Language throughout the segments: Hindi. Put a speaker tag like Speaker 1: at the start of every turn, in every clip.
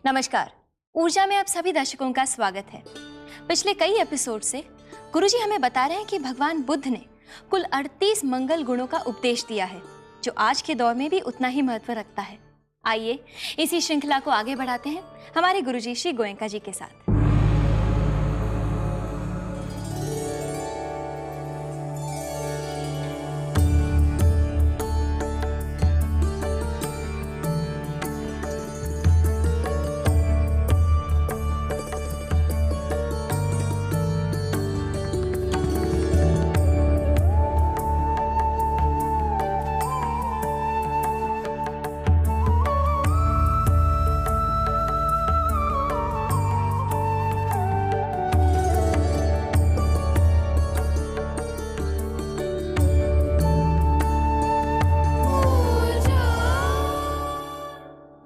Speaker 1: नमस्कार। ऊर्जा में आप सभी दर्शकों का स्वागत है। पिछले कई एपिसोड से गुरुजी हमें बता रहे हैं कि भगवान बुद्ध ने कुल 38 मंगल गुणों का उपदेश दिया है, जो आज के दौर में भी उतना ही महत्व रखता है। आइए इसी श्रृंखला को आगे बढ़ाते हैं हमारे गुरुजी श्री गोयंका जी के साथ।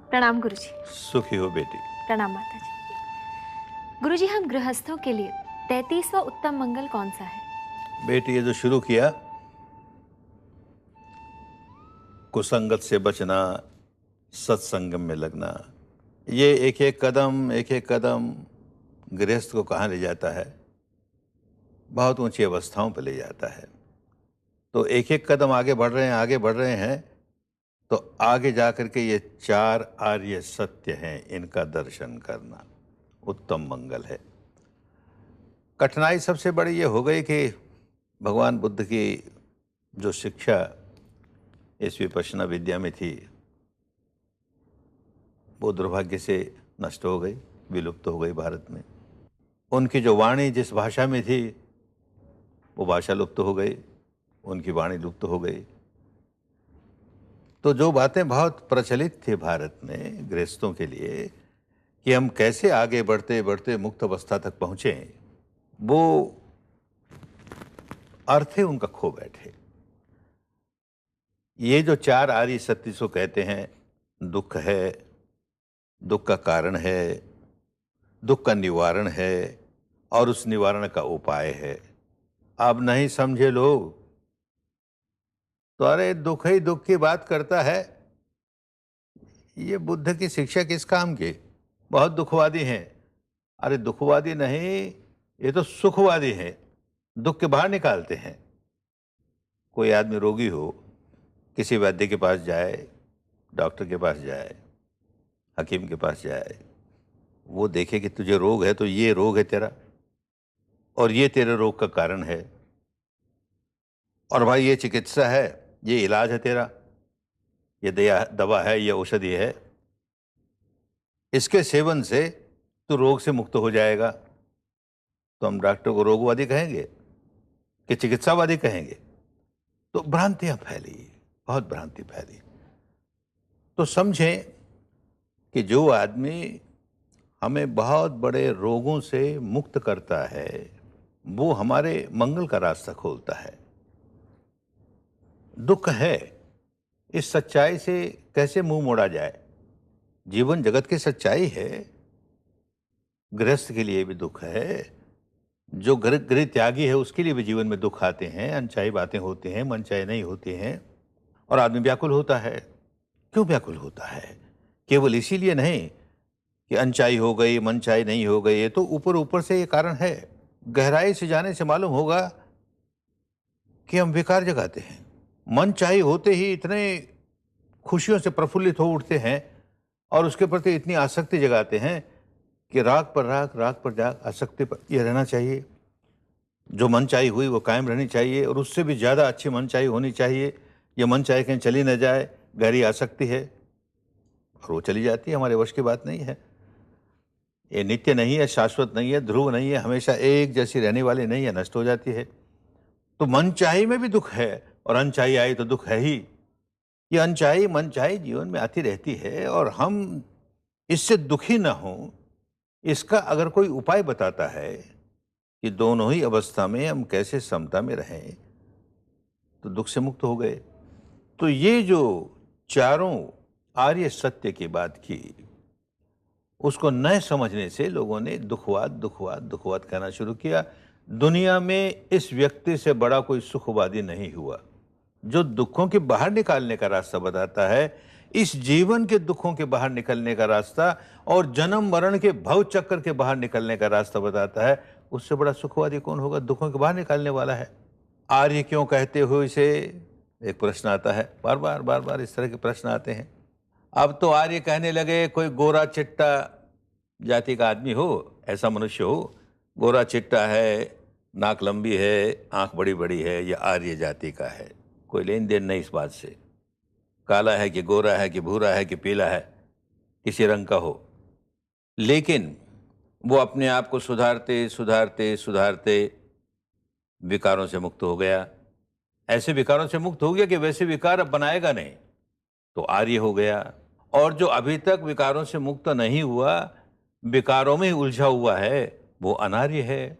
Speaker 1: प्रणाम गुरुजी।
Speaker 2: सुखी हो बेटी।
Speaker 1: प्रणाम माता जी। गुरुजी, हम गृहस्थों के लिए 33वां उत्तम मंगल कौन सा है?
Speaker 2: बेटी, ये जो शुरू किया, कुसंगत से बचना, सत्संगम में लगना, ये एक एक कदम गृहस्थ को कहाँ ले जाता है? बहुत ऊंची अवस्थाओं पर ले जाता है। तो एक एक कदम आगे बढ़ रहे हैं तो आगे जाकर के ये 4 आर्य सत्य हैं, इनका दर्शन करना उत्तम मंगल है। कठिनाई सबसे बड़ी ये हो गई कि भगवान बुद्ध की जो शिक्षा इस विपश्यना विद्या में थी, वो दुर्भाग्य से नष्ट हो गई, विलुप्त हो गई भारत में। उनकी जो वाणी जिस भाषा में थी, वो भाषा लुप्त हो गई, उनकी वाणी लुप्त हो गई। तो जो बातें बहुत प्रचलित थी भारत में गृहस्थों के लिए कि हम कैसे आगे बढ़ते बढ़ते मुक्त अवस्था तक पहुँचें, वो अर्थ है उनका खो बैठे। ये जो 4 आर्य सत्य सो कहते हैं, दुख है, दुख का कारण है, दुख का निवारण है और उस निवारण का उपाय है। अब नहीं समझे लोग तो अरे दुख ही दुख की बात करता है, ये बुद्ध की शिक्षा किस काम की? बहुत दुखवादी हैं। अरे दुखवादी नहीं, ये तो सुखवादी हैं, दुख के बाहर निकालते हैं। कोई आदमी रोगी हो, किसी वैद्य के पास जाए, डॉक्टर के पास जाए, हकीम के पास जाए, वो देखे कि तुझे रोग है तो ये रोग है तेरा और ये तेरे रोग का कारण है, और भाई ये चिकित्सा है, ये इलाज है तेरा, ये दवा है, ये औषधि है, इसके सेवन से तू रोग से मुक्त हो जाएगा। तो हम डॉक्टर को रोगवादी कहेंगे कि चिकित्सावादी कहेंगे? तो भ्रांतियां फैली, बहुत भ्रांति फैली। तो समझें कि जो आदमी हमें बहुत बड़े रोगों से मुक्त करता है, वो हमारे मंगल का रास्ता खोलता है। दुख है, इस सच्चाई से कैसे मुंह मोड़ा जाए? जीवन जगत की सच्चाई है। गृहस्थ के लिए भी दुख है, जो गृह त्यागी है उसके लिए भी जीवन में दुख आते हैं, अनचाही बातें होती हैं, मनचाही नहीं होती हैं और आदमी व्याकुल होता है। क्यों व्याकुल होता है? केवल इसीलिए नहीं कि अनचाही हो गई, मनचाही नहीं हो गई, ये तो ऊपर ऊपर से ये कारण है। गहराई से जाने से मालूम होगा कि हम विकार जगाते हैं। मन चाही होते ही इतने खुशियों से प्रफुल्लित हो उठते हैं और उसके प्रति इतनी आसक्ति जगाते हैं कि राग पर राग, आसक्ति पर यह रहना चाहिए। जो मन चाही हुई वो कायम रहनी चाहिए और उससे भी ज़्यादा अच्छी मन चाही होनी चाहिए। ये मन चाही कहीं चली न जाए, गहरी आसक्ति है और वो चली जाती है, हमारे वश की बात नहीं है। ये नित्य नहीं है, शाश्वत नहीं है, ध्रुव नहीं है, हमेशा एक जैसी रहने वाली नहीं है, नष्ट हो जाती है। तो मन चाही में भी दुख है और अनचाही आई तो दुख है ही। ये अनचाही मनचाही जीवन में आती रहती है और हम इससे दुखी ना हों, इसका अगर कोई उपाय बताता है कि दोनों ही अवस्था में हम कैसे समता में रहें, तो दुख से मुक्त हो गए। तो ये जो चारों आर्य सत्य की बात की, उसको न समझने से लोगों ने दुखवाद कहना शुरू किया। दुनिया में इस व्यक्ति से बड़ा कोई सुखवादी नहीं हुआ जो दुखों के बाहर निकालने का रास्ता बताता है। इस जीवन के दुखों के बाहर निकलने का रास्ता और जन्म मरण के भव चक्कर के बाहर निकलने का रास्ता बताता है, उससे बड़ा सुखवादी कौन होगा? दुखों के बाहर निकालने वाला है। आर्य क्यों कहते हो इसे? एक प्रश्न आता है, बार बार इस तरह के प्रश्न आते हैं। अब तो आर्य कहने लगे कोई गोरा चिट्टा जाति का आदमी हो, ऐसा मनुष्य हो, गोरा चिट्टा है, नाक लंबी है, आंख बड़ी बड़ी है, यह आर्य जाति का है। कोई लेन देन नहीं इस बात से, काला है कि गोरा है कि भूरा है कि पीला है, किसी रंग का हो। लेकिन वो अपने आप को सुधारते सुधारते सुधारते विकारों से मुक्त हो गया। ऐसे विकारों से मुक्त हो गया कि वैसे विकार अब बनाएगा नहीं, तो आर्य हो गया। और जो अभी तक विकारों से मुक्त नहीं हुआ, विकारों में ही उलझा हुआ है, वो अनार्य है।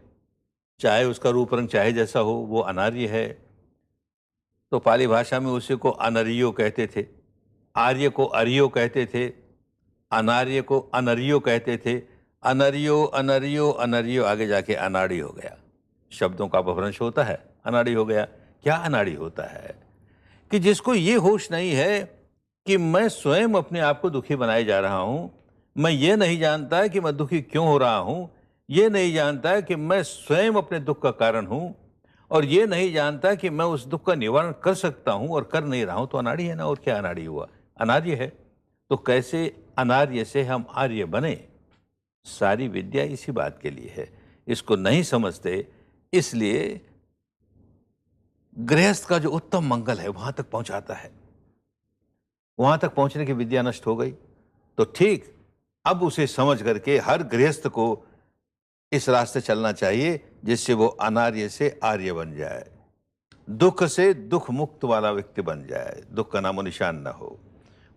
Speaker 2: चाहे उसका रूप रंग चाहे जैसा हो, वो अनार्य है। तो पाली भाषा में उसी को अनरियो कहते थे, आर्य को अरियो कहते थे, अनार्य को अनरियो कहते थे। अनरियो अनरियो अनरियो आगे जाके अनाड़ी हो गया। शब्दों का अपभ्रंश होता है, अनाड़ी हो गया। क्या अनाड़ी होता है? कि जिसको ये होश नहीं है कि मैं स्वयं अपने आप को दुखी बनाए जा रहा हूं, मैं ये नहीं जानता कि मैं दुखी क्यों हो रहा हूं, ये नहीं जानता कि मैं स्वयं अपने दुख का कारण हूं, और ये नहीं जानता कि मैं उस दुख का निवारण कर सकता हूं और कर नहीं रहा हूं, तो अनाड़ी है ना। और क्या अनाड़ी हुआ? अनार्य है। तो कैसे अनार्य से हम आर्य बने? सारी विद्या इसी बात के लिए है। इसको नहीं समझते, इसलिए गृहस्थ का जो उत्तम मंगल है वहां तक पहुंचाता है। वहां तक पहुंचने की विद्या नष्ट हो गई। तो ठीक अब उसे समझ करके हर गृहस्थ को इस रास्ते चलना चाहिए जिससे वो अनार्य से आर्य बन जाए, दुख से दुख मुक्त वाला व्यक्ति बन जाए, दुख का नामो निशान न हो,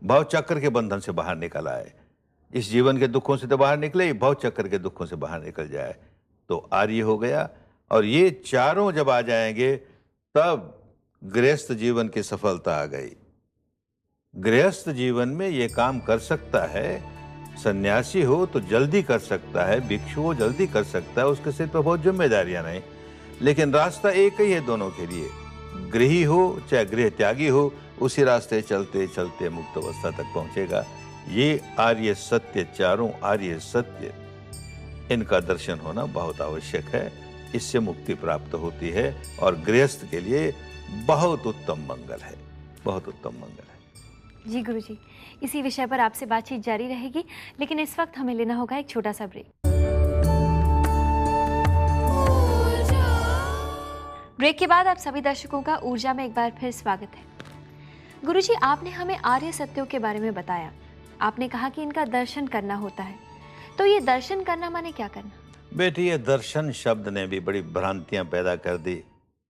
Speaker 2: भव चक्र के बंधन से बाहर निकल आए। इस जीवन के दुखों से तो बाहर निकले, भव चक्र के दुखों से बाहर निकल जाए, तो आर्य हो गया। और ये चारों जब आ जाएंगे तब गृहस्थ जीवन की सफलता आ गई। गृहस्थ जीवन में ये काम कर सकता है। सन्यासी हो तो जल्दी कर सकता है, भिक्षु हो जल्दी कर सकता है, उसके सिर पर बहुत जिम्मेदारियां नहीं। लेकिन रास्ता एक ही है दोनों के लिए, गृही हो चाहे गृह त्यागी हो, उसी रास्ते चलते चलते मुक्त अवस्था तक पहुंचेगा। ये आर्य सत्य, चारों आर्य सत्य, इनका दर्शन होना बहुत आवश्यक है। इससे मुक्ति प्राप्त होती है और गृहस्थ के लिए बहुत उत्तम मंगल है, बहुत उत्तम मंगल है।
Speaker 1: जी गुरुजी, इसी विषय पर आपसे बातचीत जारी रहेगी, लेकिन इस वक्त हमें लेना होगा एक छोटा सा ब्रेक। ब्रेक के बाद आप सभी दर्शकों का ऊर्जा में एक बार फिर स्वागत है। गुरुजी, आपने हमें आर्य सत्यों के बारे में बताया। आपने कहा कि इनका दर्शन करना होता है, तो ये दर्शन करना माने क्या करना?
Speaker 2: बेटी, ये दर्शन शब्द ने भी बड़ी भ्रांतियां पैदा कर दी।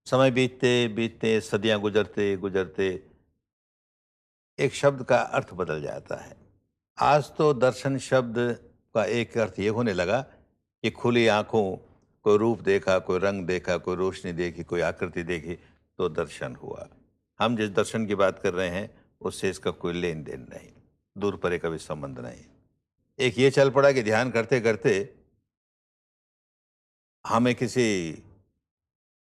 Speaker 2: समय बीतते बीतते, सदियां गुजरते गुजरते एक शब्द का अर्थ बदल जाता है। आज तो दर्शन शब्द का एक अर्थ ये होने लगा कि खुली आंखों कोई रूप देखा, कोई रंग देखा, कोई रोशनी देखी, कोई आकृति देखी तो दर्शन हुआ। हम जिस दर्शन की बात कर रहे हैं उससे इसका कोई लेन देन नहीं, दूर परे का भी संबंध नहीं। एक ये चल पड़ा कि ध्यान करते करते हमें किसी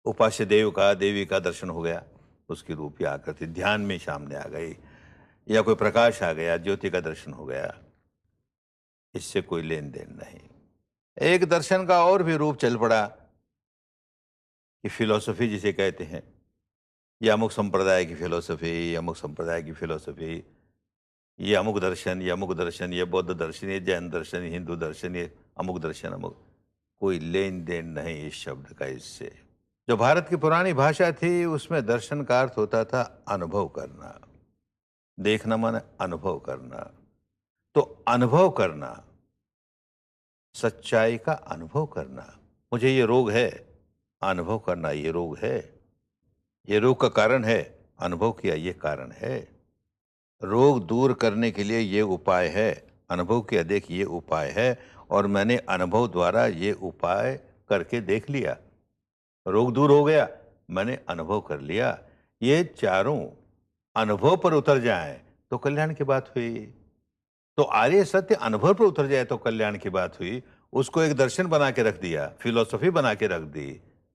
Speaker 2: उपास्य देव का, देवी का दर्शन हो गया, उसकी रूप या आकृति ध्यान में सामने आ गई, या कोई प्रकाश आ गया, ज्योति का दर्शन हो गया, इससे कोई लेन देन नहीं। एक दर्शन का और भी रूप चल पड़ा कि फिलॉसफी जिसे कहते हैं, या अमुक संप्रदाय की फिलॉसफी, अमुक संप्रदाय की फिलॉसफी, ये अमुक दर्शन, ये अमुक दर्शन, ये बौद्ध दर्शन, ये जैन दर्शन, ये हिंदू दर्शन, ये अमुक दर्शन, अमुक, कोई लेन देन नहीं इस शब्द का इससे। जो भारत की पुरानी भाषा थी उसमें दर्शन का अर्थ होता था अनुभव करना। देखना माने अनुभव करना। तो अनुभव करना, सच्चाई का अनुभव करना। मुझे ये रोग है, अनुभव करना ये रोग है, ये रोग का कारण है, अनुभव किया ये कारण है, रोग दूर करने के लिए ये उपाय है, अनुभव किया देख ये उपाय है, और मैंने अनुभव द्वारा ये उपाय करके देख लिया, रोग दूर हो गया, मैंने अनुभव कर लिया। ये चारों अनुभव पर उतर जाए तो कल्याण की बात हुई। तो आर्य सत्य अनुभव पर उतर जाए तो कल्याण की बात हुई। उसको एक दर्शन बना के रख दिया, फिलॉसफी बना के रख दी,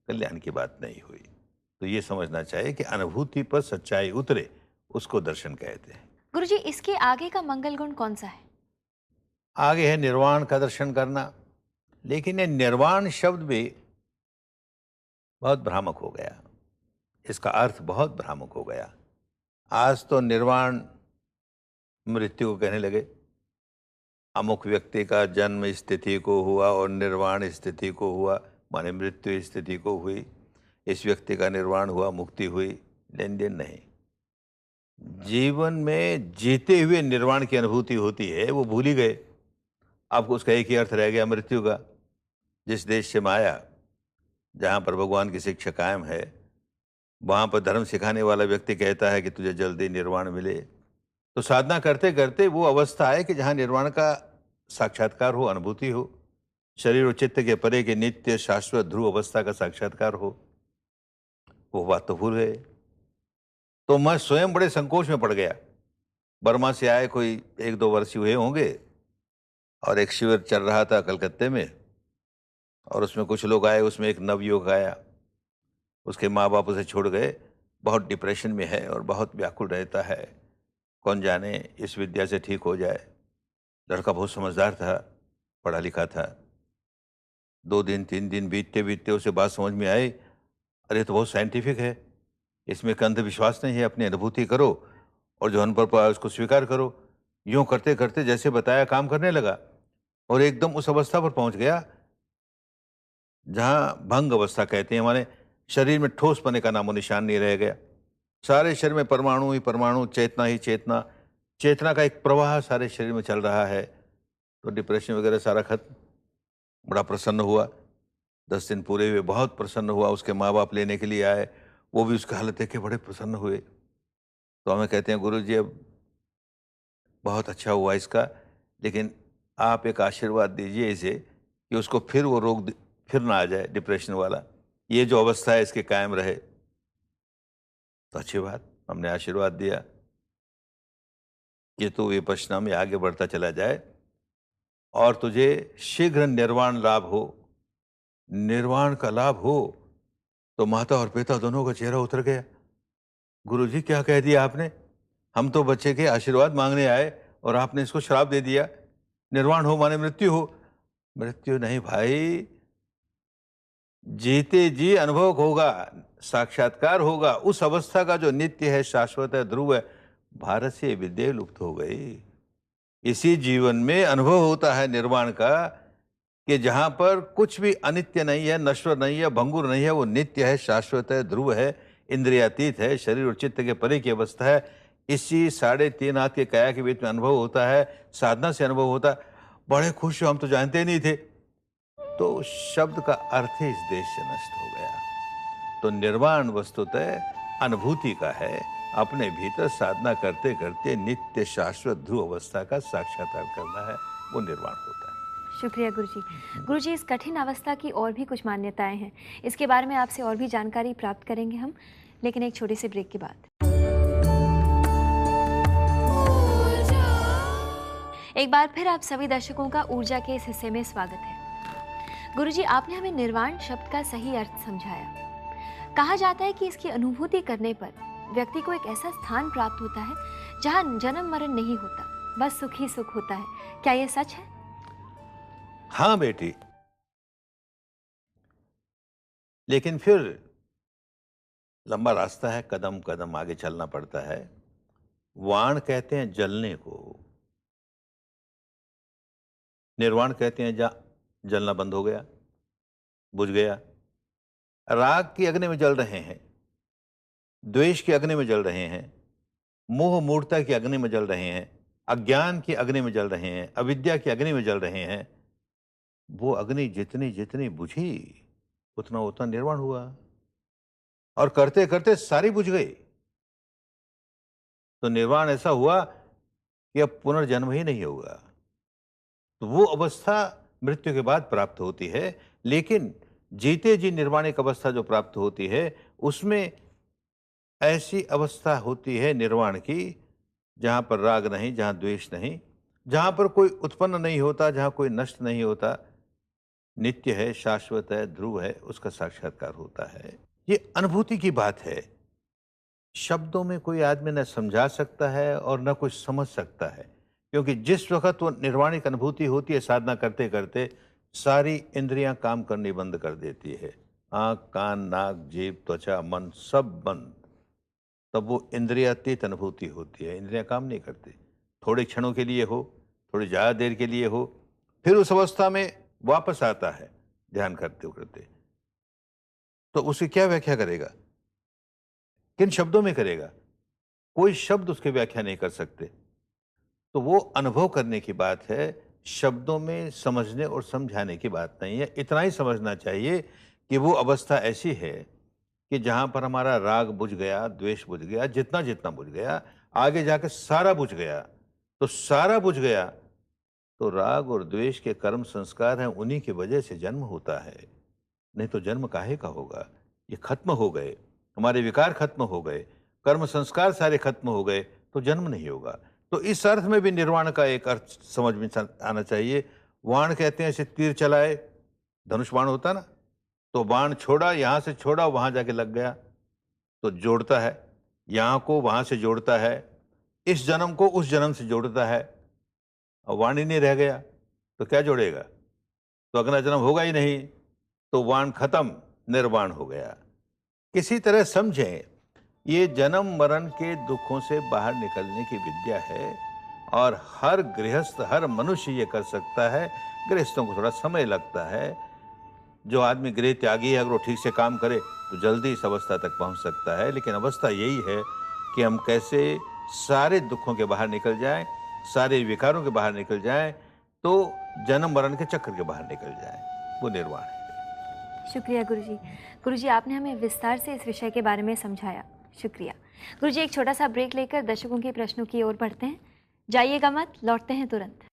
Speaker 2: कल्याण की बात नहीं हुई। तो ये समझना चाहिए कि अनुभूति पर सच्चाई उतरे उसको दर्शन कहते हैं।
Speaker 1: गुरुजी, इसके आगे का मंगल गुण कौन सा है?
Speaker 2: आगे है निर्वाण का दर्शन करना। लेकिन ये निर्वाण शब्द भी बहुत भ्रामक हो गया, इसका अर्थ बहुत भ्रामक हो गया। आज तो निर्वाण मृत्यु को कहने लगे। अमुक व्यक्ति का जन्म स्थिति को हुआ और निर्वाण स्थिति को हुआ, माने मृत्यु स्थिति को हुई। इस व्यक्ति का निर्वाण हुआ, मुक्ति हुई। लेन देन नहीं। जीवन में जीते हुए निर्वाण की अनुभूति होती है, वो भूल ही गए। आपको उसका एक ही अर्थ रह गया, मृत्यु का। जिस देश से मैं आया, जहाँ पर भगवान की शिक्षा कायम है, वहाँ पर धर्म सिखाने वाला व्यक्ति कहता है कि तुझे जल्दी निर्वाण मिले, तो साधना करते करते वो अवस्था है कि जहाँ निर्वाण का साक्षात्कार हो, अनुभूति हो, शरीर और चित्त के परे के नित्य शाश्वत ध्रुव अवस्था का साक्षात्कार हो। वो बात तो भूल गए। तो मैं स्वयं बड़े संकोच में पड़ गया। बर्मा से आए कोई 1-2 वर्ष हुए होंगे, और एक शिविर चल रहा था कलकत्ते में, और उसमें कुछ लोग आए। उसमें एक नवयुवक आया, उसके माँ बाप उसे छोड़ गए, बहुत डिप्रेशन में है और बहुत व्याकुल रहता है, कौन जाने इस विद्या से ठीक हो जाए। लड़का बहुत समझदार था, पढ़ा लिखा था। 2 दिन 3 दिन बीतते बीतते उसे बात समझ में आई, अरे तो बहुत साइंटिफिक है, इसमें अंधविश्वास नहीं है, अपनी अनुभूति करो और जो अनुभव पाया उसको स्वीकार करो। यूँ करते करते जैसे बताया काम करने लगा, और एकदम उस अवस्था पर पहुंच गया जहां भंग अवस्था कहते हैं, हमारे शरीर में ठोस पने का नामो निशान नहीं रह गया। सारे शरीर में परमाणु ही परमाणु, चेतना ही चेतना, चेतना का एक प्रवाह सारे शरीर में चल रहा है। तो डिप्रेशन वगैरह सारा खत्म। बड़ा प्रसन्न हुआ। 10 दिन पूरे हुए, बहुत प्रसन्न हुआ। उसके माँ बाप लेने के लिए आए, वो भी उसकी हालत देख के बड़े प्रसन्न हुए। तो हमें कहते हैं, गुरु जी अब बहुत अच्छा हुआ इसका, लेकिन आप एक आशीर्वाद दीजिए इसे कि उसको फिर वो रोग फिर ना आ जाए, डिप्रेशन वाला। ये जो अवस्था है इसके कायम रहे। तो अच्छी बात, हमने आशीर्वाद दिया कि तू विपश्यना में आगे बढ़ता चला जाए और तुझे शीघ्र निर्वाण लाभ हो। निर्वाण का लाभ हो। तो माता और पिता दोनों का चेहरा उतर गया। गुरुजी क्या कह दिया आपने? हम तो बच्चे के आशीर्वाद मांगने आए और आपने इसको श्राप दे दिया। निर्वाण हो माने मृत्यु हो। मृत्यु नहीं भाई, जीते जी अनुभव होगा, साक्षात्कार होगा। उस अवस्था का जो नित्य है, शाश्वत है, ध्रुव है। भारत से विद्या लुप्त हो गई। इसी जीवन में अनुभव होता है निर्वाण का, कि जहां पर कुछ भी अनित्य नहीं है, नश्वर नहीं है, भंगुर नहीं है, वो नित्य है, शाश्वत है, ध्रुव है, इंद्रियातीत है, शरीर और चित्त के परे की अवस्था है। इसी 3.5 हाथ के काया के बीच में अनुभव होता है, साधना से अनुभव होता है। बड़े खुश हो, हम तो जानते ही नहीं थे। तो शब्द का अर्थ ही इस देश से नष्ट हो गया। तो निर्वाण वस्तुतः अनुभूति का है। अपने भीतर साधना करते करते नित्य शाश्वत ध्रुव अवस्था का साक्षात्कार करना है, वो निर्वाण होता है।
Speaker 1: शुक्रिया गुरुजी। गुरुजी, इस कठिन अवस्था की और भी कुछ मान्यताएं हैं, इसके बारे में आपसे और भी जानकारी प्राप्त करेंगे हम, लेकिन एक छोटे से ब्रेक के बाद। एक बार फिर आप सभी दर्शकों का ऊर्जा के इस हिस्से में स्वागत है। गुरुजी, आपने हमें निर्वाण शब्द का सही अर्थ समझाया। कहा जाता है कि इसकी अनुभूति करने पर व्यक्ति को एक ऐसा स्थान प्राप्त होता है जहां जन्म मरण नहीं होता, बस सुख ही सुख होता है। क्या यह सच है?
Speaker 2: हाँ बेटी, लेकिन फिर लंबा रास्ता है, कदम कदम आगे चलना पड़ता है। वाण कहते हैं जलने को, निर्वाण कहते हैं जहां जलना बंद हो गया, बुझ गया। राग की अग्नि में जल रहे हैं, द्वेष की अग्नि में जल रहे हैं, मोह मूर्ता की अग्नि में जल रहे हैं, अज्ञान की अग्नि में जल रहे हैं, अविद्या की अग्नि में जल रहे हैं। वो अग्नि जितनी जितनी बुझी, उतना उतना निर्वाण हुआ, और करते करते सारी बुझ गई। तो निर्वाण ऐसा हुआ कि अब पुनर्जन्म ही नहीं होगा। तो वो अवस्था मृत्यु के बाद प्राप्त होती है। लेकिन जीते जी निर्वाण एक अवस्था जो प्राप्त होती है, उसमें ऐसी अवस्था होती है निर्वाण की, जहां पर राग नहीं, जहां द्वेष नहीं, जहां पर कोई उत्पन्न नहीं होता, जहां कोई नष्ट नहीं होता, नित्य है, शाश्वत है, ध्रुव है, उसका साक्षात्कार होता है। ये अनुभूति की बात है। शब्दों में कोई आदमी न समझा सकता है और न कुछ समझ सकता है, क्योंकि जिस वक्त वो निर्वाणिक अनुभूति होती है साधना करते करते, सारी इंद्रियां काम करनी बंद कर देती है। आंख, कान, नाक, जीभ, त्वचा, मन सब बंद। तब वो इंद्रियातीत अनुभूति होती है, इंद्रियां काम नहीं करती। थोड़े क्षणों के लिए हो, थोड़ी ज़्यादा देर के लिए हो, फिर उस अवस्था में वापस आता है ध्यान करते करते। तो उसकी क्या व्याख्या करेगा, किन शब्दों में करेगा? कोई शब्द उसकी व्याख्या नहीं कर सकते। तो वो अनुभव करने की बात है, शब्दों में समझने और समझाने की बात नहीं है। इतना ही समझना चाहिए कि वो अवस्था ऐसी है कि जहाँ पर हमारा राग बुझ गया, द्वेष बुझ गया, जितना जितना बुझ गया, आगे जाकर सारा बुझ गया। तो सारा बुझ गया तो राग और द्वेष के कर्म संस्कार हैं, उन्हीं की वजह से जन्म होता है। नहीं तो जन्म काहे का होगा? ये खत्म हो गए, हमारे विकार खत्म हो गए, कर्म संस्कार सारे खत्म हो गए, तो जन्म नहीं होगा। तो इस अर्थ में भी निर्वाण का एक अर्थ समझ में आना चाहिए। वाण कहते हैं ऐसे तीर चलाए, धनुष बाण होता ना, तो बाण छोड़ा, यहाँ से छोड़ा, वहाँ जाके लग गया, तो जोड़ता है, यहाँ को वहाँ से जोड़ता है, इस जन्म को उस जन्म से जोड़ता है। और वाण ही नहीं रह गया तो क्या जोड़ेगा? तो अगला जन्म होगा ही नहीं, तो वाण खत्म, निर्वाण हो गया। किसी तरह समझें, ये जन्म मरण के दुखों से बाहर निकलने की विद्या है और हर गृहस्थ, हर मनुष्य ये कर सकता है। गृहस्थों को थोड़ा समय लगता है। जो आदमी गृह त्यागी है, अगर वो ठीक से काम करे तो जल्दी इस अवस्था तक पहुंच सकता है। लेकिन अवस्था यही है कि हम कैसे सारे दुखों के बाहर निकल जाएं, सारे विकारों के बाहर निकल जाएं, तो जन्म मरण के चक्र के बाहर निकल जाएं। वो निर्वाण है।
Speaker 1: शुक्रिया गुरुजी। गुरुजी, आपने हमें विस्तार से इस विषय के बारे में समझाया। शुक्रिया। गुरुजी, एक छोटा सा ब्रेक लेकर दर्शकों के प्रश्नों की ओर बढ़ते हैं। जाइएगा मत, लौटते हैं तुरंत।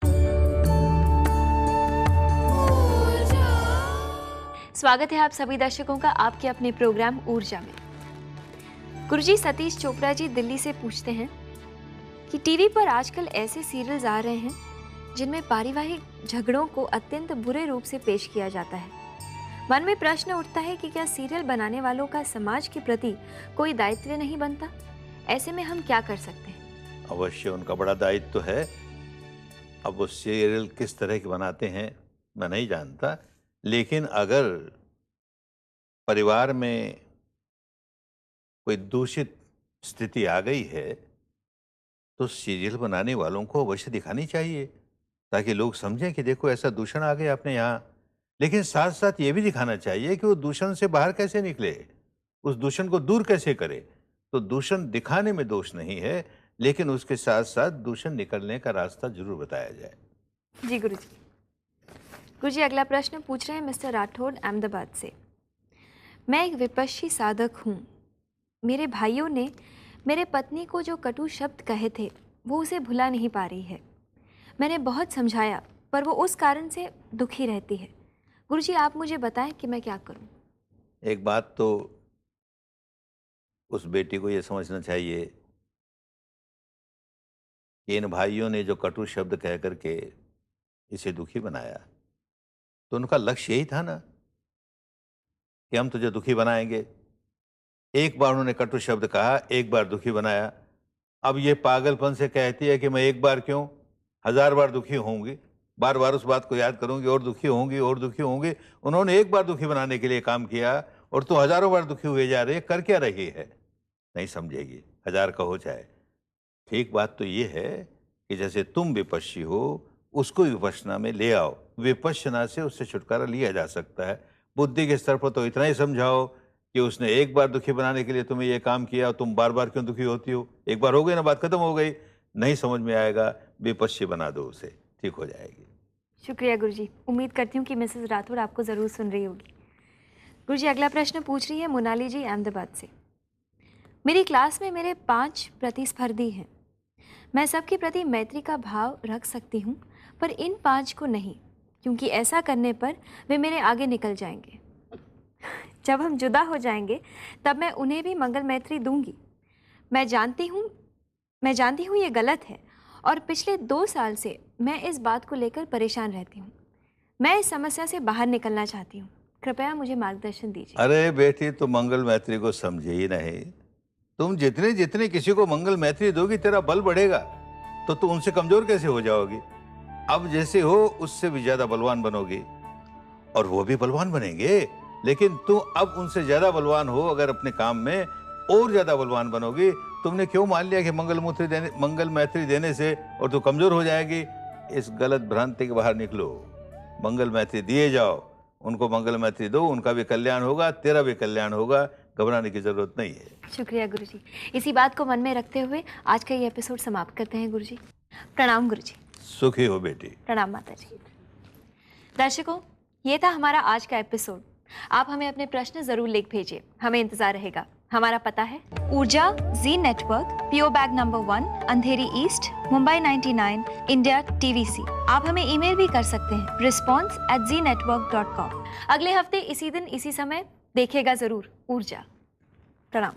Speaker 1: स्वागत है आप सभी दर्शकों का आपके अपने प्रोग्राम ऊर्जा में। गुरुजी, सतीश चोपड़ा जी दिल्ली से पूछते हैं कि टीवी पर आजकल ऐसे सीरियल्स आ रहे हैं जिनमें पारिवारिक झगड़ों को अत्यंत बुरे रूप से पेश किया जाता है। मन में प्रश्न उठता है कि क्या सीरियल बनाने वालों का समाज के प्रति कोई दायित्व नहीं बनता? ऐसे में हम क्या कर सकते हैं?
Speaker 2: अवश्य उनका बड़ा दायित्व तो है। अब वो सीरियल किस तरह के बनाते हैं मैं नहीं जानता, लेकिन अगर परिवार में कोई दूषित स्थिति आ गई है तो सीरियल बनाने वालों को अवश्य दिखानी चाहिए, ताकि लोग समझें कि देखो ऐसा दूषण आ गया अपने यहाँ। लेकिन साथ साथ ये भी दिखाना चाहिए कि वो दूषण से बाहर कैसे निकले, उस दूषण को दूर कैसे करे। तो दूषण दिखाने में दोष नहीं है, लेकिन उसके साथ साथ दूषण निकलने का रास्ता जरूर बताया जाए।
Speaker 1: जी गुरुजी। गुरुजी, अगला प्रश्न पूछ रहे हैं मिस्टर राठौड़ अहमदाबाद से। मैं एक विपश्ची साधक हूँ। मेरे भाइयों ने मेरे पत्नी को जो कटु शब्द कहे थे वो उसे भुला नहीं पा रही है। मैंने बहुत समझाया पर वो उस कारण से दुखी रहती है। गुरुजी, आप मुझे बताएं कि मैं क्या करूं?
Speaker 2: एक बात तो उस बेटी को ये समझना चाहिए कि इन भाइयों ने जो कटु शब्द कह करके इसे दुखी बनाया, तो उनका लक्ष्य यही था ना कि हम तुझे दुखी बनाएंगे। एक बार उन्होंने कटु शब्द कहा, एक बार दुखी बनाया। अब ये पागलपन से कहती है कि मैं एक बार क्यों, 1000 बार दुखी होंगी, बार बार उस बात को याद करूंगी और दुखी होंगी और दुखी होंगी। उन्होंने एक बार दुखी बनाने के लिए काम किया और तू हजारों बार दुखी हुए जा रही है, कर क्या रही है? नहीं समझेगी, 1000 का हो जाए। ठीक बात तो ये है कि जैसे तुम विपश्ची हो, उसको विपश्यना में ले आओ। विपश्यना से उससे छुटकारा लिया जा सकता है। बुद्धि के स्तर पर तो इतना ही समझाओ कि उसने एक बार दुखी बनाने के लिए तुम्हें ये काम किया, तुम बार बार क्यों दुखी होती हो? एक बार हो गई ना, बात खत्म हो गई। नहीं समझ में आएगा, विपश्ची बना दो उसे, ठीक हो जाएगी।
Speaker 1: शुक्रिया गुरुजी। उम्मीद करती हूँ कि मिसेस राठौड़ आपको ज़रूर सुन रही होगी। गुरुजी, अगला प्रश्न पूछ रही है मोनाली जी अहमदाबाद से। मेरी क्लास में मेरे 5 प्रतिस्पर्धी हैं। मैं सबके प्रति मैत्री का भाव रख सकती हूँ, पर इन 5 को नहीं, क्योंकि ऐसा करने पर वे मेरे आगे निकल जाएंगे। जब हम जुदा हो जाएंगे तब मैं उन्हें भी मंगल मैत्री दूंगी। मैं जानती हूँ ये गलत है और पिछले 2 साल से मैं इस बात को लेकर परेशान रहती हूँ। मैं इस समस्या से बाहर निकलना चाहती हूँ। कृपया मुझे मार्गदर्शन दीजिए।
Speaker 2: अरे बेटी, तो मंगल मैत्री को समझे ही नहीं। तुम जितने जितने किसी को मंगल मैत्री दोगी तेरा बल बढ़ेगा, तो तुम उनसे कमजोर कैसे हो जाओगी? अब जैसे हो उससे भी ज्यादा बलवान बनोगी, और वो भी बलवान बनेंगे, लेकिन तुम अब उनसे ज्यादा बलवान हो अगर अपने काम में और ज्यादा बलवान बनोगी। तुमने क्यों मान लिया कि मंगल मैत्री देने से और तू कमजोर हो जाएगी? इस गलत भ्रांति के बाहर निकलो, मंगल मैत्री दिए जाओ, उनको मंगल मैत्री दो, उनका भी कल्याण होगा, तेरा भी कल्याण होगा, घबराने की जरूरत नहीं है।
Speaker 1: शुक्रिया गुरुजी। इसी बात को मन में रखते हुए आज का ये एपिसोड समाप्त करते हैं गुरुजी। प्रणाम गुरुजी।
Speaker 2: सुखी हो बेटी।
Speaker 1: प्रणाम माता जी। दर्शकों, ये था हमारा आज का एपिसोड। आप हमें अपने प्रश्न जरूर लिख भेजिए, हमें इंतजार रहेगा। हमारा पता है ऊर्जा G network, PO bag number 1, अंधेरी ईस्ट, मुंबई 99, इंडिया, TVC। आप हमें ईमेल भी कर सकते हैं response@znetwork.com। अगले हफ्ते इसी दिन इसी समय देखिएगा जरूर ऊर्जा। प्रणाम।